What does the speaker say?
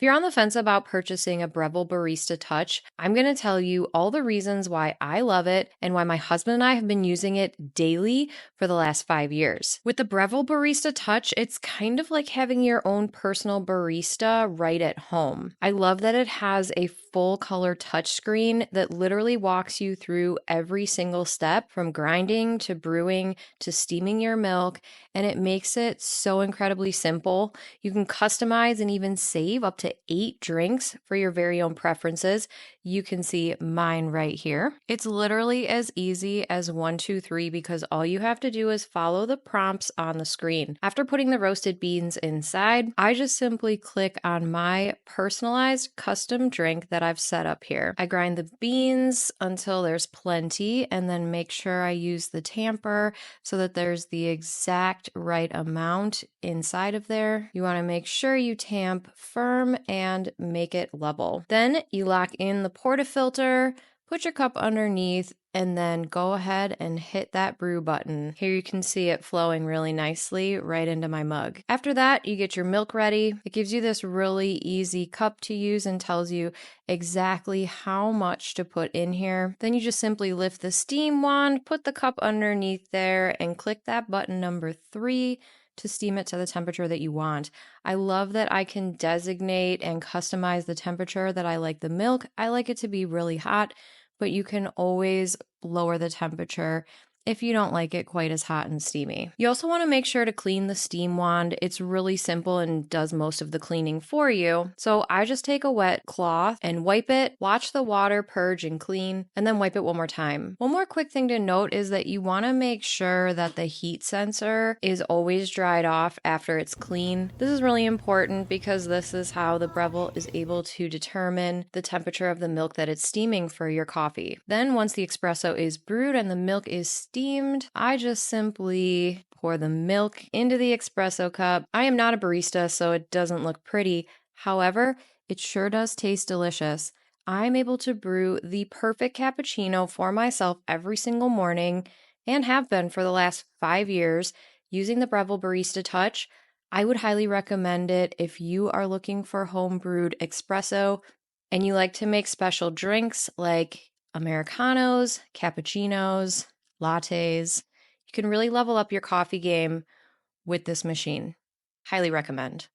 you're on the fence about purchasing a Breville Barista Touch, I'm going to tell you all the reasons why I love it and why my husband and I have been using it daily for the last 5 years. With the Breville Barista Touch, it's kind of like having your own personal barista right at home. I love that it has a full color touchscreen that literally walks you through every single step from grinding to brewing to steaming your milk, and it makes it so incredibly simple. You can customize and even save up to 8 drinks for your very own preferences. You can see mine right here. It's literally as easy as 1, 2, 3 because all you have to do is follow the prompts on the screen. After putting the roasted beans inside, I just simply click on my personalized custom drink that I've set up here. I grind the beans until there's plenty and then make sure I use the tamper so that there's the exact right amount inside of there. You want to make sure you tamp firm and make it level. Then you lock in the portafilter, put your cup underneath, and then go ahead and hit that brew button. Here you can see it flowing really nicely right into my mug. After that, you get your milk ready. It gives you this really easy cup to use and tells you exactly how much to put in here. Then you just simply lift the steam wand, put the cup underneath there, and click that button number 3 to steam it to the temperature that you want. I love that I can designate and customize the temperature that I like the milk. I like it to be really hot, but you can always lower the temperature if you don't like it quite as hot and steamy. You also want to make sure to clean the steam wand. It's really simple and does most of the cleaning for you. So I just take a wet cloth and wipe it, watch the water purge and clean, and then wipe it one more time. One more quick thing to note is that you want to make sure that the heat sensor is always dried off after it's clean. This is really important because this is how the Breville is able to determine the temperature of the milk that it's steaming for your coffee. Then once the espresso is brewed and the milk is steamed, I just simply pour the milk into the espresso cup. I am not a barista, so it doesn't look pretty. However, it sure does taste delicious. I'm able to brew the perfect cappuccino for myself every single morning and have been for the last 5 years using the Breville Barista Touch. I would highly recommend it if you are looking for home brewed espresso and you like to make special drinks like Americanos, cappuccinos, lattes. You can really level up your coffee game with this machine. Highly recommend.